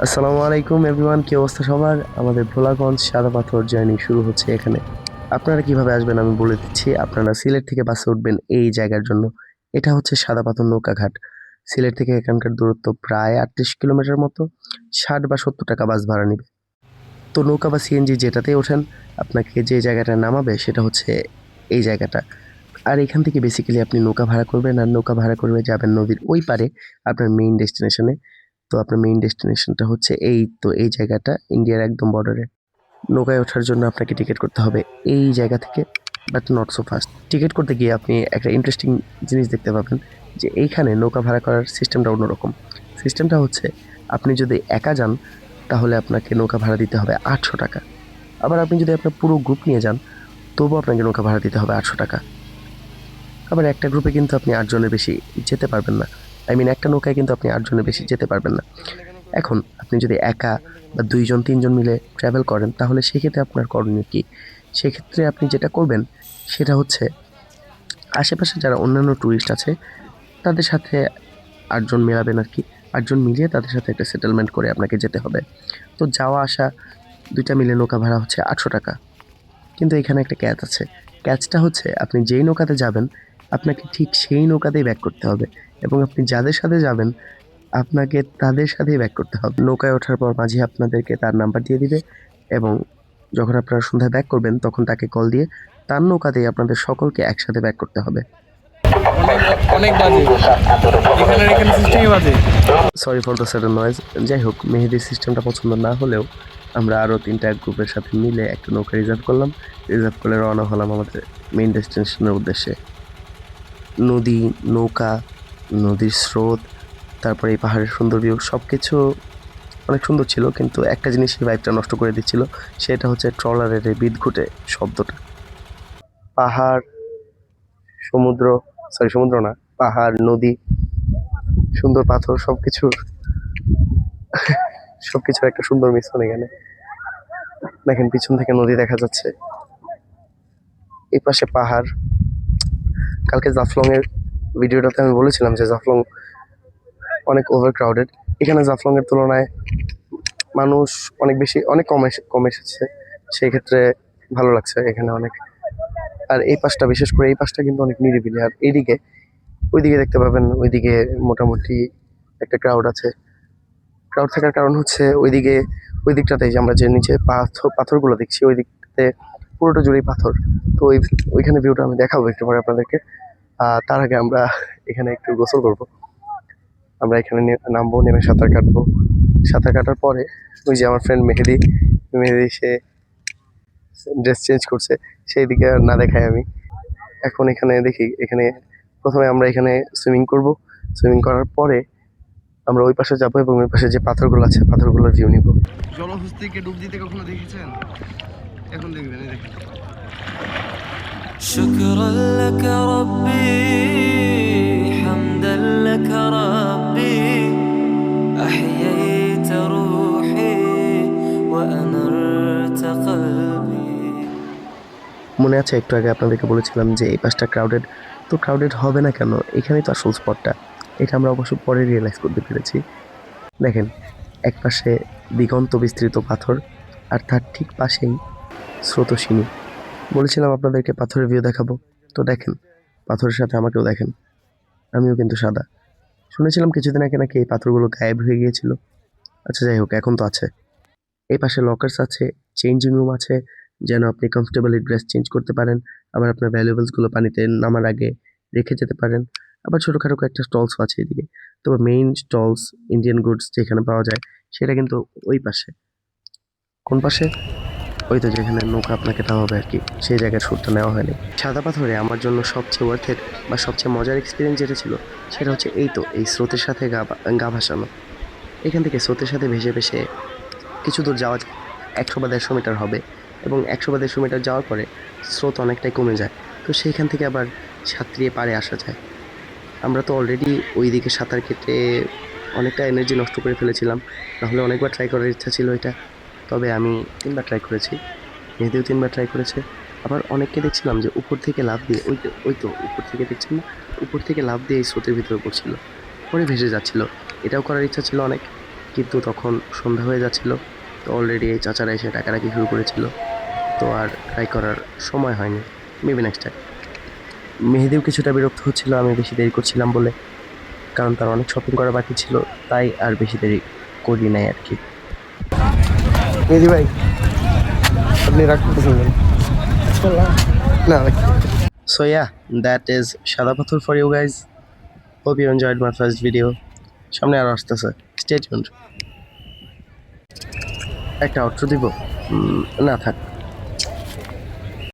আসসালামু আলাইকুম এভরিওয়ান, কি অবস্থা সবার? আমাদের ভোলাগঞ্জ সাদা পাথর জার্নি শুরু হচ্ছে এখানে। আপনারা কিভাবে আসবেন আমি বলে দিচ্ছি। আপনারা সিলেট থেকে বাসে উঠবেন এই জায়গার জন্য। এটা হচ্ছে সাদা পাথর নৌকাঘাট। সিলেট থেকে এখানকার দূরত্ব প্রায় 38 কিলোমিটার মতো। 60 বা 70 টাকা বাস ভাড়া নিবে। তো নৌকা বা সিএনজি যেটাতেই ওঠেন, আপনাকে যে জায়গাটা নামাবে সেটা হচ্ছে এই জায়গাটা। আর এখান থেকে বেসিক্যালি আপনি নৌকা ভাড়া করবেন, আর নৌকা ভাড়া করে যাবেন নদীর ওই পারে আপনার মেইন ডেস্টিনেশনে। তো আপনার মেইন ডেস্টিনেশনটা হচ্ছে এই জায়গাটা ইন্ডিয়ার একদম বর্ডারে। নৌকায় ওঠার জন্য আপনাকে টিকিট করতে হবে এই জায়গা থেকে, but not so fast. Ticket করতে গিয়ে আপনি একটা ইন্টারেস্টিং জিনিস দেখতে পাবেন যে এইখানে নৌকা ভাড়া করার সিস্টেমটা অন্যরকম। সিস্টেমটা হচ্ছে আপনি যদি একা যান তাহলে আপনাকে নৌকা ভাড়া দিতে হবে 800 টাকা। আবার আপনি যদি আপনার পুরো গ্রুপ নিয়ে যান তবুও আপনাকে নৌকা ভাড়া দিতে হবে 800 টাকা। আবার একটা গ্রুপে কিন্তু আপনি 8 জনের বেশি যেতে পারবেন না। একটা নৌকায় কিন্তু আপনি 8 জনের বেশি যেতে পারবেন না। এখন আপনি যদি একা বা 2 জন 3 জন মিলে ট্রাভেল করেন তাহলে সেক্ষেত্রে আপনার করণীয় কী? সেক্ষেত্রে আপনি যেটা করবেন সেটা হচ্ছে আশেপাশে যারা অন্যান্য টুরিস্ট আছে তাদের সাথে 8 জন মেলাবেন আরকি। 8 জন মিলিয়ে তাদের সাথে একটা সেটেলমেন্ট করে আপনাকে যেতে হবে। তো যাওয়া আসা ২ টা মিলে নৌকা ভাড়া হচ্ছে 800 টাকা। কিন্তু এখানে একটা ক্যাচ আছে। ক্যাচটা হচ্ছে আপনি যেই নৌকাতে যাবেন, আপনাকে ঠিক সেই নৌকাতেই ব্যাক করতে হবে এবং আপনি যাদের সাথে যাবেন, আপনাকে তাদের সাথেই ব্যাক করতে হবে। নৌকায় ওঠার পর মাঝি আপনাদেরকে তার নাম্বার দিয়ে দিবে এবং যখন আপনারা সন্ধ্যায় ব্যাক করবেন, তখন তাকে কল দিয়ে তার নৌকাতেই আপনাদের সকলকে একসাথে ব্যাক করতে হবে। অনেক অনেক বাজে এখানে সিস্টেমই বাজে। Sorry for the sudden noise. যাই হোক, মেহেদির সিস্টেমটা পছন্দ না হলেও আমরা আরও ৩টা গ্রুপের সাথে মিলে একটা নৌকা রিজার্ভ করলাম। রিজার্ভ করে রওনা হলাম আমাদের মেইন ডেস্টিনেশনের উদ্দেশ্যে। নদী, নৌকা, নদীর স্রোত, তারপরে এই পাহাড়ের সুন্দর ভিউ সবকিছু অনেক সুন্দর ছিল, কিন্তু একটা জিনিস এই ভাইবটা নষ্ট করে দিচ্ছিল, সেটা হচ্ছে ট্রলারের এই বিদঘুটে শব্দটা। পাহাড়, সমুদ্র, সমুদ্র না, পাহাড়, নদী, সুন্দর পাথর সবকিছুর একটা সুন্দর মিশ্রণ এখানে। দেখেন পিছন থেকে নদী দেখা যাচ্ছে, এই পাশে পাহাড়। কালকে জাফলং এর ভিডিওটাতে আমি বলেছিলাম যে জাফলং অনেক ওভার ক্রাউডেড। এখানে জাফলং এর তুলনায় মানুষ অনেক কম এসেছে, সেই ক্ষেত্রে ভালো লাগছে এখানে অনেক। আর এই পাশটা, বিশেষ করে এই পাশটা কিন্তু অনেক নিরিবিলি। আর ওইদিকে দেখতে পাবেন, ওইদিকে মোটামুটি একটা ক্রাউড আছে। ক্রাউড থাকার কারণ হচ্ছে ওই দিকটাতে যে আমরা যে নিচে পাথরগুলো দেখছি, ওই দিকটাতে পুরোটা জুড়েই পাথর। তো ওইখানে ভিউটা আমি দেখাবো একটু পরে আপনাদেরকে। তার আগে আমরা এখানে একটু গোসল করব। আমরা এখানে নামবো, নেমে সাঁতার কাটবো। সাঁতার কাটার পরে ওই যে আমার ফ্রেন্ড মেহেদি, সে ড্রেস চেঞ্জ করছে, সেই দিকে আর না দেখাই আমি। এখন এখানে দেখি, এখানে প্রথমে আমরা এখানে সুইমিং করব। সুইমিং করার পরে আমরা ওই পাশে যাবো এবং ওই পাশে যে পাথরগুলো আছে পাথরগুলোর ভিউ নিব। জলহস্তিকে ডুব দিতে কখনো দেখেছেন? এখন দেখবেন, এই দেখেন। شكرا لك ربي حمدا لك ربي أحييت روحي وأنرت قلبي। মনে আছে একটু আগে আপনাদেরকে বলেছিলাম যে এই পাশটা ক্রাউডেড। তো ক্রাউডেড হবে না কেন? এখানেই তো আসল স্পটটা। এটা আমরা অবশ্য পরে রিয়েলাইজ করতে পেরেছি। দেখেন, এক পাশে দিগন্ত বিস্তৃত পাথর, আর তার ঠিক পাশেই স্রোতস্বিনী। বলেছিলাম আপনাদেরকে পাথরের ভিউ দেখাবো, তো দেখেন পাথরের সাথে আমাকেও দেখেন, আমিও কিন্তু সাদা। শুনেছিলাম কিছুদিন আগে নাকি এই পাথরগুলো গায়েব হয়ে গিয়েছিল। আচ্ছা যাই হোক, এখন তো আছে। এই পাশে লকার্স আছে, চেঞ্জিং রুম আছে, যেন আপনি কমফোর্টেবলি ড্রেস চেঞ্জ করতে পারেন। আবার আপনার ভ্যালুয়েবলসগুলো পানিতে নামার আগে রেখে যেতে পারেন। আবার ছোটোখাটো কয়েকটা স্টলসও আছে এদিকে। তবে মেইন স্টলস, ইন্ডিয়ান গুডস যেখানে পাওয়া যায়, সেটা কিন্তু ওই পাশে। কোন পাশে? ওই তো যেখানে নৌকা আপনাকে নামাবে আর কি, সেই জায়গার শ্যুটটা নেওয়া হয়নি। সাদা পাথরে আমার জন্য সবচেয়ে ওয়ার্থের বা সবচেয়ে মজার এক্সপিরিয়েন্স যেটা ছিল, সেটা হচ্ছে এই স্রোতের সাথে গা ভাসানো। এখান থেকে স্রোতের সাথে ভেসে ভেসে কিছু দূর যাওয়া যায়, 100 বা 150 মিটার হবে, এবং 100 বা 150 মিটার যাওয়ার পরে স্রোত অনেকটাই কমে যায়। তো সেইখান থেকে আবার সাঁতরিয়ে পাড়ে আসা যায়। আমরা তো অলরেডি ওই দিকে সাঁতার কেটে অনেকটা এনার্জি নষ্ট করে ফেলেছিলাম, নাহলে অনেকবার ট্রাই করার ইচ্ছা ছিল এটা। তবে আমি 3বার ট্রাই করেছি, মেহেদিও 3বার ট্রাই করেছে। আবার অনেককে দেখছিলাম যে উপর থেকে লাফ দিয়ে, ওই তো উপর থেকে দেখছেন না, উপর থেকে লাফ দিয়ে এই স্রোতের ভিতরে পড়ছিল, পরে ভেসে যাচ্ছিল। এটাও করার ইচ্ছা ছিল অনেক, কিন্তু তখন সন্ধ্যা হয়ে যাচ্ছিল, তো অলরেডি এই চাচারা এসে টাকা রাখি শুরু করেছিল, তো আর ট্রাই করার সময় হয়নি। Maybe next time. মেহেদিও কিছুটা বিরক্ত হচ্ছিল আমি বেশি দেরি করছিলাম বলে, কারণ তার অনেক শপিং করা বাকি ছিল, তাই আর বেশি দেরি করি নাই আর কি। মেহেদি ভাই, আপনি রাগ করতেছেন কেন? না ভাই। So yeah, that is সাদা পাথর for you guys. Hope you enjoyed my first video. সামনে আরো আসতেছে, stay tuned. একটা আউটরো দিব? না থাক।